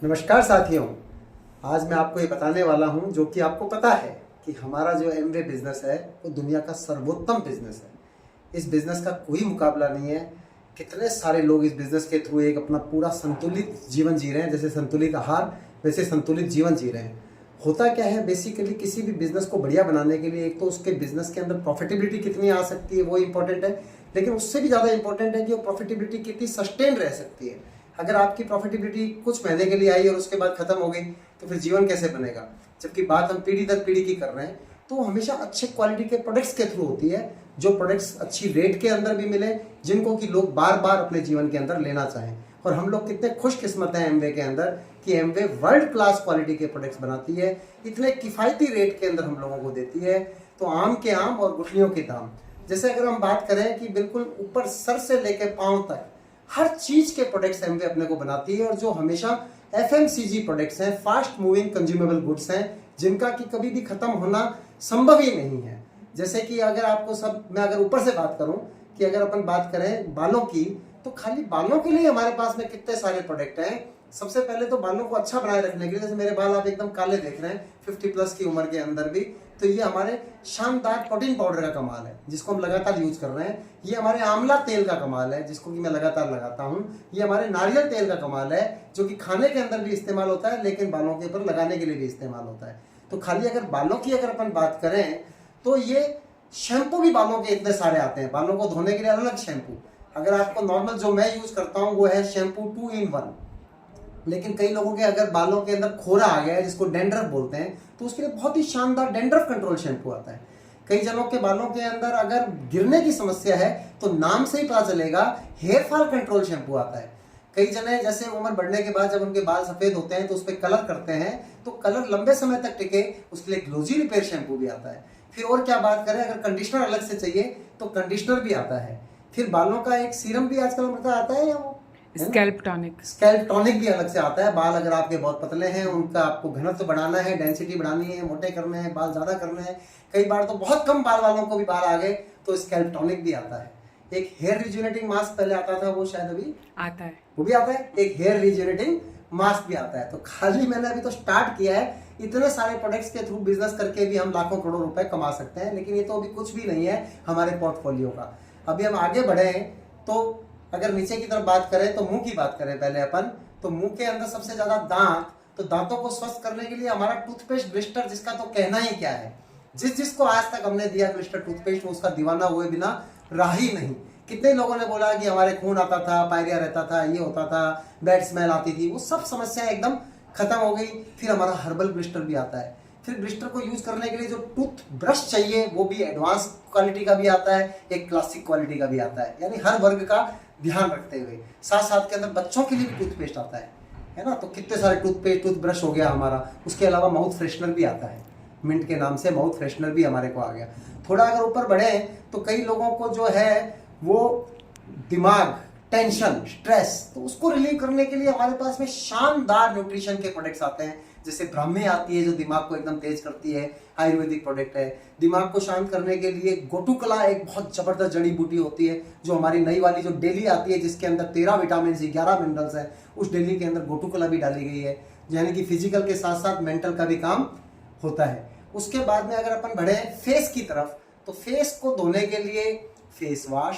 नमस्कार साथियों। आज मैं आपको ये बताने वाला हूँ जो कि आपको पता है कि हमारा जो एमवे बिजनेस है वो दुनिया का सर्वोत्तम बिजनेस है। इस बिजनेस का कोई मुकाबला नहीं है। कितने सारे लोग इस बिजनेस के थ्रू एक अपना पूरा संतुलित जीवन जी रहे हैं। जैसे संतुलित आहार वैसे संतुलित जीवन जी रहे हैं। होता क्या है, बेसिकली किसी भी बिजनेस को बढ़िया बनाने के लिए एक तो उसके बिजनेस के अंदर प्रॉफिटेबिलिटी कितनी आ सकती है वो इंपॉर्टेंट है, लेकिन उससे भी ज़्यादा इंपॉर्टेंट है कि वो प्रॉफिटेबिलिटी कितनी सस्टेन रह सकती है। अगर आपकी प्रॉफिटेबिलिटी कुछ महीने के लिए आई और उसके बाद खत्म हो गई तो फिर जीवन कैसे बनेगा। जबकि बात हम पीढ़ी दर पीढ़ी की कर रहे हैं तो हमेशा अच्छे क्वालिटी के प्रोडक्ट्स के थ्रू होती है, जो प्रोडक्ट्स अच्छी रेट के अंदर भी मिले, जिनको कि लोग बार बार अपने जीवन के अंदर लेना चाहें। और हम लोग कितने खुशकिस्मत हैं एमवे के अंदर कि एमवे वर्ल्ड क्लास क्वालिटी के प्रोडक्ट्स बनाती है, इतने किफ़ायती रेट के अंदर हम लोगों को देती है। तो आम के आम और गुठलियों के दाम। जैसे अगर हम बात करें कि बिल्कुल ऊपर सर से लेकर पांव तक हर चीज के प्रोडक्ट्स एमवे अपने को बनाती है, और जो हमेशा एफएमसीजी प्रोडक्ट्स हैं, फास्ट मूविंग कंज्यूमेबल गुड्स हैं, जिनका कि कभी भी खत्म होना संभव ही नहीं है। जैसे कि अगर आपको मैं अगर ऊपर से बात करूं कि अगर अपन बात करें बालों की, तो खाली बालों के लिए हमारे पास में कितने सारे प्रोडक्ट हैं। सबसे पहले तो बालों को अच्छा बनाए रखने के लिए, जैसे मेरे बाल आप एकदम काले देख रहे हैं 50 प्लस की उम्र के अंदर भी, तो ये हमारे शानदार प्रोटीन पाउडर का कमाल है जिसको हम लगातार यूज कर रहे हैं। ये हमारे आंवला तेल का कमाल है जिसको कि मैं लगातार लगाता हूँ। ये हमारे नारियल तेल का कमाल है जो कि खाने के अंदर भी इस्तेमाल होता है, लेकिन बालों के ऊपर लगाने के लिए भी इस्तेमाल होता है। तो खाली अगर बालों की अगर अपन बात करें तो ये शैम्पू भी बालों के इतने सारे आते हैं। बालों को धोने के लिए अलग शैम्पू। अगर आपको नॉर्मल जो मैं यूज करता हूँ वो है शैम्पू 2 in 1, लेकिन कई लोगों के अगर बालों के अंदर खोरा आ गया है जिसको डेंड्रफ बोलते हैं, तो उसके लिए बहुत ही शानदार डेंड्रफ कंट्रोल शैम्पू आता है। कई जनों के बालों के अंदर अगर गिरने की समस्या है तो नाम से ही पता चलेगा हेयर फॉल कंट्रोल शैम्पू आता है। कई जने जैसे उम्र बढ़ने के बाद जब उनके बाल सफेद होते हैं तो उस पर कलर करते हैं, तो कलर लंबे समय तक टिके उसके लिए ग्लोजी रिपेयर शैम्पू भी आता है। फिर और क्या बात करें, अगर कंडीशनर अलग से चाहिए तो कंडीशनर भी आता है। फिर बालों का एक सीरम भी आजकल मतलब आता है, या वो स्कैल्प टॉनिक भी अलग से आता है। बाल अगर आपके बहुत पतले हैं, उनका आपको घनत्व बढ़ाना है, डेंसिटी बढ़ानी है, मोटे करने हैं, बाल ज्यादा करने हैं, कई बार तो बहुत कम बाल वालों को भी बाल आ गए तो स्कैल्प टॉनिक भी आता है। एक हेयर रिजुनेटिंग मास्क पहले आता था, वो शायद अभी आता है, वो भी आता है। एक हेयर रिजुनेटिंग मास्क भी आता है। तो खाली मैंने अभी तो स्टार्ट किया है। इतने सारे प्रोडक्ट्स के थ्रू बिजनेस करके भी हम लाखों करोड़ रुपए कमा सकते हैं, लेकिन ये तो अभी कुछ भी नहीं है हमारे पोर्टफोलियो का। अभी हम आगे बढ़े तो अगर नीचे की तरफ बात करें तो मुंह की बात करें पहले अपन, तो मुंह के अंदर सबसे ज्यादा दांत। तो दांतों को स्वस्थ करने के लिए हमारा टूथपेस्ट ब्लिस्टर, जिसका तो कहना ही क्या है। जिसको आज तक हमने दिया ब्लिस्टर टूथपेस्ट, उसका दीवाना हुए बिना रहा ही नहीं। कितने लोगों ने बोला कि हमारे खून आता था, पायरिया रहता था, ये होता था, बैड स्मेल आती थी, वो सब समस्याएं एकदम खत्म हो गई। फिर हमारा हर्बल ब्लिस्टर भी आता है। फिर ब्लिस्टर को यूज करने के लिए जो टूथ ब्रश चाहिए वो भी एडवांस क्वालिटी का भी आता है, एक क्लासिक क्वालिटी का भी आता है, यानी हर वर्ग का ध्यान रखते हुए। साथ साथ के अंदर बच्चों के लिए भी टूथपेस्ट आता है ना। तो कितने सारे टूथपेस्ट, टूथब्रश हो गया हमारा। उसके अलावा माउथ फ्रेशनर भी आता है, मिंट के नाम से माउथ फ्रेशनर भी हमारे को आ गया। थोड़ा अगर ऊपर बढ़े तो कई लोगों को जो है वो दिमाग, टेंशन, स्ट्रेस, तो उसको रिलीव करने के लिए हमारे पास में शानदार न्यूट्रिशन के प्रोडक्ट्स आते हैं। जैसे ब्राह्मी आती है जो दिमाग को एकदम तेज करती है, आयुर्वेदिक प्रोडक्ट है। दिमाग को शांत करने के लिए गोटुकला एक बहुत जबरदस्त जड़ी बूटी होती है जो हमारी नई वाली जो डेली आती है, जिसके अंदर 13 विटामिन 11 मिनरल्स है। उस डेली के अंदर गोटुकला भी डाली गई है, यानी कि फिजिकल के साथ साथ मेंटल का भी काम होता है। उसके बाद में अगर अपन बढ़े फेस की तरफ, तो फेस को धोने के लिए फेस वॉश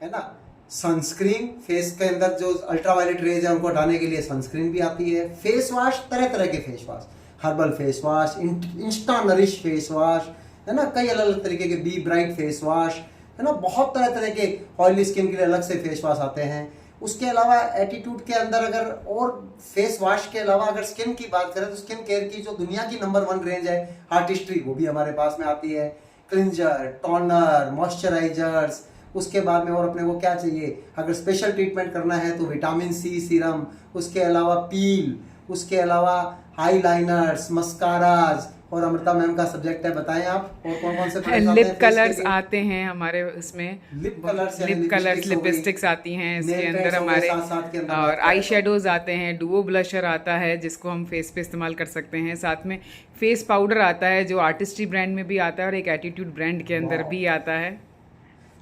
है ना, सनस्क्रीन, फेस के अंदर जो अल्ट्रावायलेट रेज है उनको हटाने के लिए सनस्क्रीन भी आती है। फेस वॉश, तरह तरह के face wash, herbal face wash, Insta nourish face wash है ना, कई अलग अलग तरीके के बी ब्राइट फेस वॉश है ना, बहुत तरह तरह के ऑयली स्किन के लिए अलग से फेस वॉश आते हैं। उसके अलावा एटीट्यूड के अंदर अगर और फेस वॉश के अलावा अगर स्किन की बात करें तो स्किन केयर की जो दुनिया की नंबर 1 रेंज है आर्टिस्ट्री, वो भी हमारे पास में आती है। क्लिंजर, टोनर, मॉइस्चराइजर्स, उसके बाद में और अपने को क्या चाहिए, अगर स्पेशल ट्रीटमेंट करना है तो विटामिन सी सीरम, उसके अलावा पील, उसके अलावा आईलाइनर्स, मस्काराज। और अमृता मैम का सब्जेक्ट है, बताएं आप और कौन कौन से लिप कलर्स आते हैं हमारे उसमें, लिप कलर्स, लिपस्टिक्स आती हैं इसके अंदर हमारे, और आई शेडोज आते हैं, डुओ ब्लशर आता है जिसको हम फेस पे इस्तेमाल कर सकते हैं। साथ में फेस पाउडर आता है जो आर्टिस्ट्री ब्रांड में भी आता है और एक एटीट्यूड ब्रांड के अंदर भी आता है।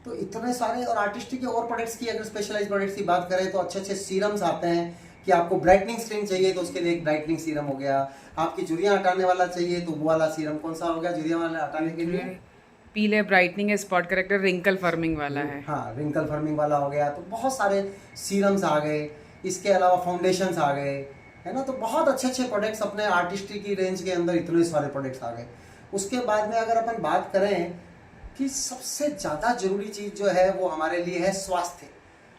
तो इतने सारे, और आर्टिस्ट्री के और प्रोडक्ट्स की अगर स्पेशलाइज्ड प्रोडक्ट्स की बात करें तो अच्छे अच्छे सीरम्स आते हैं, कि आपको ब्राइटनिंग क्रीम चाहिए तो उसके लिए एक ब्राइटनिंग सीरम हो गया, आपकी झुर्रियाँ हटाने वाला चाहिए तो वो वाला सीरम कौन सा हो गया झुर्रियाँ वाला हटाने के लिए? पील है, ब्राइटनिंग है, स्पॉट करेक्टर, रिंकल फर्मिंग वाला है। हाँ, रिंकल फर्मिंग वाला हो गया। तो बहुत सारे सीरम्स आ गए, इसके अलावा फाउंडेशंस आ गए, है ना। तो बहुत अच्छे अच्छे प्रोडक्ट्स अपने आर्टिस्ट्री की रेंज के अंदर इतने सारे प्रोडक्ट्स आ गए। उसके बाद में अगर अपन बात करें कि सबसे ज़्यादा जरूरी चीज़ जो है वो हमारे लिए है स्वास्थ्य।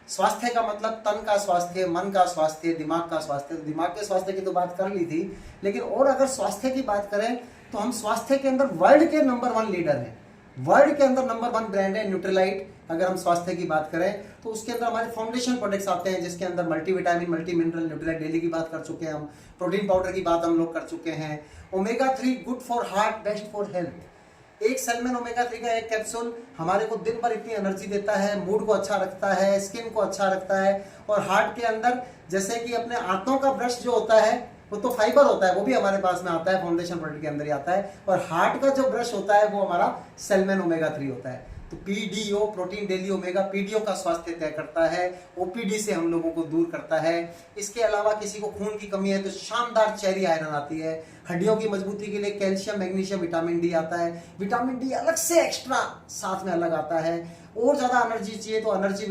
स्वास्थ्य का मतलब तन का स्वास्थ्य, मन का स्वास्थ्य, दिमाग का स्वास्थ्य। तो दिमाग के स्वास्थ्य की तो बात कर ली थी, लेकिन और अगर स्वास्थ्य की बात करें तो हम स्वास्थ्य के अंदर वर्ल्ड के नंबर 1 लीडर हैं। वर्ल्ड के अंदर नंबर 1 ब्रांड है न्यूट्रीलाइट। अगर हम स्वास्थ्य की बात करें तो उसके अंदर हमारे फाउंडेशन प्रोडक्ट्स आते हैं, जिसके अंदर multivitamin, multi mineral, Nutrilite daily की बात कर चुके हैं हम, प्रोटीन पाउडर की बात हम लोग कर चुके हैं, omega 3 good for heart, best for health. एक सेलमेन ओमेगा 3 का एक कैप्सूल हमारे को दिन भर इतनी एनर्जी देता है, मूड को अच्छा रखता है, स्किन को अच्छा रखता है। और हार्ट के अंदर जैसे कि अपने आंतों का ब्रश जो होता है वो तो फाइबर होता है, वो भी हमारे पास में आता है, फाउंडेशन प्रोडक्ट के अंदर ही आता है। और हार्ट का जो ब्रश होता है वो हमारा सेलमेन ओमेगा 3 होता है। तो PDO, protein daily omega, PDO का स्वास्थ्य तय करता है, ओपीडी से हम लोगों को दूर करता है। इसके अलावा किसी को खून की कमी है तो शानदार चेरी आयरन आती है। हड्डियों की मजबूती के लिए कैल्शियम, मैग्नीशियम, विटामिन डी आता है। विटामिन डी अलग से एक्स्ट्रा साथ में अलग आता है। और ज्यादा एनर्जी चाहिए तो एनर्जी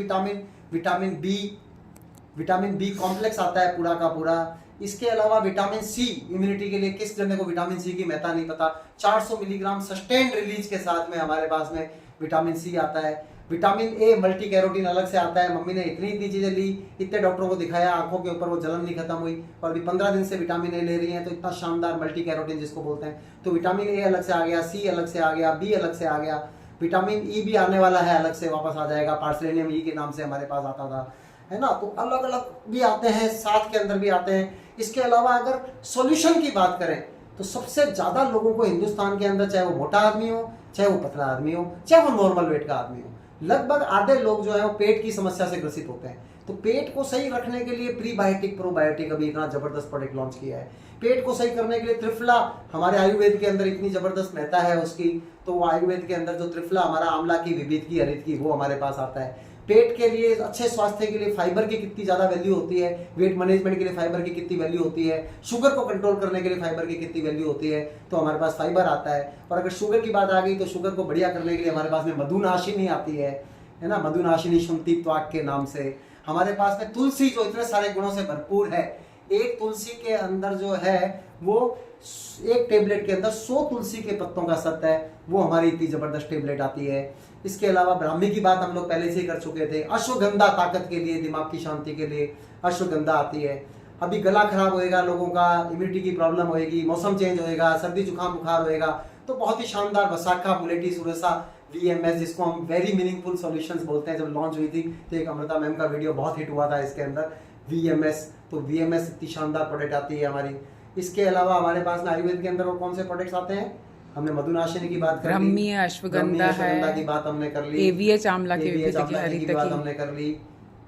विटामिन बी कॉम्प्लेक्स आता है पूरा का पूरा। इसके अलावा विटामिन सी, इम्यूनिटी के लिए किस जने को विटामिन सी की महत्ता नहीं पता, 400 मिलीग्राम सस्टेन्ड रिलीज के साथ में हमारे पास में विटामिन सी आता है। विटामिन ए, मल्टी कैरोटीन अलग से आता है। मम्मी ने इतनी चीजें ली, इतने डॉक्टरों को दिखाया, आंखों के ऊपर वो जलन नहीं खत्म हुई, और अभी 15 दिन से विटामिन ए ले रही हैं, तो इतना शानदार मल्टी कैरोटीन जिसको बोलते हैं। तो विटामिन ए अलग से आ गया, सी अलग से आ गया, बी अलग से आ गया, विटामिन ई भी आने वाला है, अलग से वापस आ जाएगा, पार्सलेनियम ई के नाम से हमारे पास आता था, है ना। तो अलग अलग भी आते हैं, साथ के अंदर भी आते हैं। इसके अलावा अगर सॉल्यूशन की बात करें तो सबसे ज्यादा लोगों को हिंदुस्तान के अंदर, चाहे वो मोटा आदमी हो, चाहे वो पतला आदमी हो, चाहे वो नॉर्मल वेट का आदमी हो, लगभग आधे लोग जो है वो पेट की समस्या से ग्रसित होते हैं। तो पेट को सही रखने के लिए प्रीबायोटिक, प्रोबायोटिक अभी इतना जबरदस्त प्रोडक्ट लॉन्च किया है। पेट को सही करने के लिए त्रिफला, हमारे आयुर्वेद के अंदर इतनी जबरदस्त महत्ता है उसकी, तो वो आयुर्वेद के अंदर जो त्रिफला हमारा आंवला की, विविध की, हरित की, वो हमारे पास आता है। पेट के लिए, अच्छे स्वास्थ्य के लिए फाइबर की कितनी ज्यादा वैल्यू होती है, वेट मैनेजमेंट के लिए फाइबर की कितनी वैल्यू होती है, शुगर को कंट्रोल करने के लिए फाइबर की कितनी वैल्यू होती है, तो हमारे पास फाइबर आता है। और अगर शुगर की बात आ गई तो शुगर को बढ़िया करने के लिए हमारे पास में मधुनाशिनी आती है ना, मधुनाशिनी शुंठी त्वाक के नाम से। हमारे पास में तुलसी, जो इतने सारे गुणों से भरपूर है। एक तुलसी के अंदर जो है वो, एक टेबलेट के अंदर 100 तुलसी के पत्तों का सत्व है, वो हमारी इतनी जबरदस्त टेबलेट आती है। इसके अलावा ब्राह्मी की बात हम लोग पहले से ही कर चुके थे। अश्वगंधा ताकत के लिए, दिमाग की शांति के लिए अश्वगंधा आती है। अभी गला खराब होएगा लोगों का, इम्यूनिटी की प्रॉब्लम होएगी, मौसम चेंज होएगा, सर्दी जुकाम बुखार होएगा, तो बहुत ही शानदार वसाखा मुलेटी सुरसा VMS, जिसको हम वेरी मीनिंगफुल सॉल्यूशंस बोलते हैं, जब लॉन्च हुई थी तो एक अमृता मैम का वीडियो बहुत हिट हुआ था इसके अंदर, VMS। तो VMS इतनी शानदार प्रोडक्ट आती है हमारी। इसके अलावा हमारे पास आयुर्वेद के अंदर और कौन से प्रोडक्ट्स आते हैं? हमने मधुनाशिनी की बात कर ली, ब्रह्मी है, अश्वगंधा है, की बात हमने कर ली, AVH आंवला की बात हमने कर ली,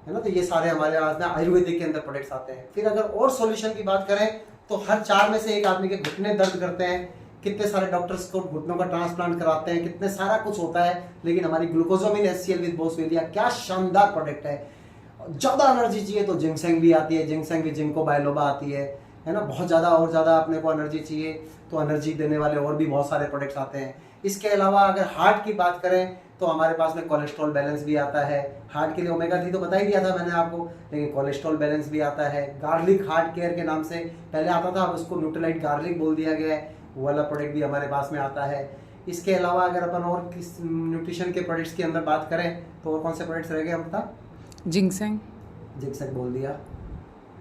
है ना। तो ये सारे हमारे पास में आयुर्वेदिक के अंदर प्रोडक्ट्स आते हैं। फिर अगर और सॉल्यूशन की बात करें तो हर 4 में से एक आदमी के घुटने दर्द करते हैं, कितने सारे डॉक्टर्स को घुटनों का ट्रांसप्लांट कराते हैं, कितने सारा कुछ होता है, लेकिन हमारी ग्लूकोजामिन HCl विद बोसवेलिया क्या शानदार प्रोडक्ट है। ज्यादा एनर्जी चाहिए तो जिंकसेंग भी आती है, जिंकसेंग भी जिंको बायलोबा आती है ना। बहुत ज्यादा और ज्यादा अपने को एनर्जी चाहिए तो एनर्जी देने वाले और भी बहुत सारे प्रोडक्ट्स आते हैं। इसके अलावा अगर हार्ट की बात करें तो हमारे पास में कोलेस्ट्रॉल बैलेंस भी आता है। हार्ट के लिए ओमेगा 3 तो बता ही दिया था मैंने आपको, लेकिन कोलेस्ट्रॉल बैलेंस भी आता है। गार्लिक हार्ट केयर के नाम से पहले आता था, अब उसको न्यूट्रीलाइट गार्लिक बोल दिया गया है, वो वाला प्रोडक्ट भी हमारे पास में आता है। इसके अलावा अगर अपन और किस न्यूट्रिशन के प्रोडक्ट्स की अंदर बात करें तो और कौन से प्रोडक्ट्स रह गए हम बता? जिंकसेंग बोल दिया,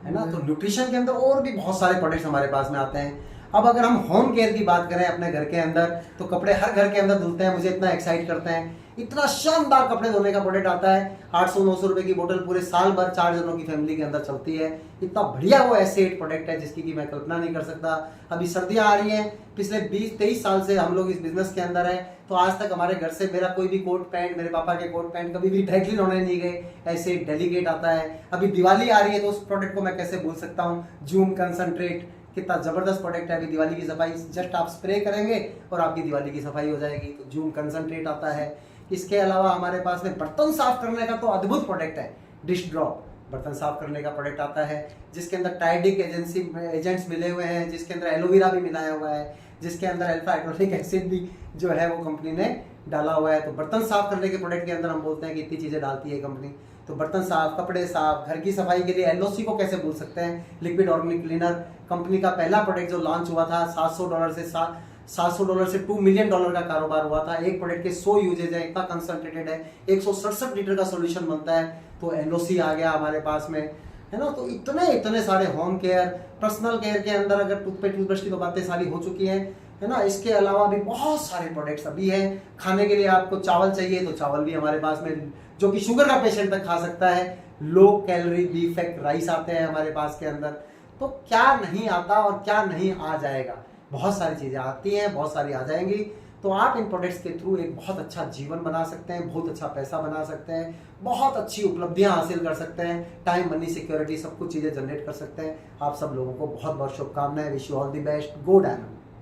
है ना। तो न्यूट्रिशन के अंदर और भी बहुत सारे प्रोडक्ट्स हमारे पास में आते हैं। अब अगर हम होम केयर की बात करें अपने घर के अंदर, तो कपड़े हर घर के अंदर धुलते हैं, मुझे इतना एक्साइट करते हैं। इतना शानदार कपड़े धोने का प्रोडक्ट आता है, 800-900 रुपए की बोतल पूरे साल भर 4 जनों की फैमिली के अंदर चलती है। इतना बढ़िया वो एसेट प्रोडक्ट है जिसकी कि मैं कल्पना नहीं कर सकता। अभी सर्दियां आ रही हैं, पिछले 20-23 साल से हम लोग इस बिजनेस के अंदर हैं, तो आज तक हमारे घर से मेरा कोई भी कोट पैंट, मेरे पापा के कोट पैंट कभी भी ड्राई होने नहीं गए, ऐसे डेलीकेट आता है। अभी दिवाली आ रही है तो उस प्रोडक्ट को मैं कैसे भूल सकता हूँ, जूम कंसंट्रेट, कितना जबरदस्त प्रोडक्ट है। अभी दिवाली की सफाई जस्ट आप स्प्रे करेंगे और आपकी दिवाली की सफाई हो जाएगी, तो जूम कंसंट्रेट आता है। इसके अलावा हमारे पास में बर्तन साफ करने का तो अद्भुत प्रोडक्ट है, डिश ड्रॉप। बर्तन साफ करने का प्रोडक्ट आता है, जिसके अंदर टाइडिक एजेंट्स मिले हुए हैं, जिसके अंदर एलोवेरा भी मिलाया हुआ है, जिसके अंदर अल्फा हाइड्रोक्लिक एसिड भी जो है वो कंपनी ने डाला हुआ है। तो बर्तन साफ करने के प्रोडक्ट के अंदर हम बोलते हैं कि इतनी चीज़ें डालती है कंपनी। तो बर्तन साफ, कपड़े साफ, घर की सफाई के लिए LOC को कैसे भूल सकते हैं, लिक्विड ऑर्गेनिक क्लीनर। कंपनी का पहला प्रोडक्ट जो लॉन्च हुआ था $700 से $2 मिलियन का कारोबार हुआ था। एक प्रोडक्ट के 100 यूजेज है, इतना कंसंट्रेटेड है, 167 लीटर का सोल्यूशन बनता है। तो LOC आ गया हमारे पास में, है ना। तो इतने सारे होम केयर, पर्सनल केयर के अंदर अगर टूथब्रश की तो बातें सारी हो चुकी हैं, है ना। इसके अलावा भी बहुत सारे प्रोडक्ट्स अभी हैं। खाने के लिए आपको चावल चाहिए तो चावल भी हमारे पास में, जो कि शुगर का पेशेंट तक खा सकता है। लो कैलोरी बीफेक्ट राइस आते हैं हमारे पास के अंदर। तो क्या नहीं आता और क्या नहीं आ जाएगा, बहुत सारी चीज़ें आती हैं, बहुत सारी आ जाएंगी। तो आप इन प्रोडक्ट्स के थ्रू एक बहुत अच्छा जीवन बना सकते हैं, बहुत अच्छा पैसा बना सकते हैं, बहुत अच्छी उपलब्धियां हासिल कर सकते हैं, टाइम, मनी, सिक्योरिटी, सब कुछ चीज़ें जनरेट कर सकते हैं। आप सब लोगों को बहुत बहुत शुभकामनाएं। Wish you all the best. Go diamond.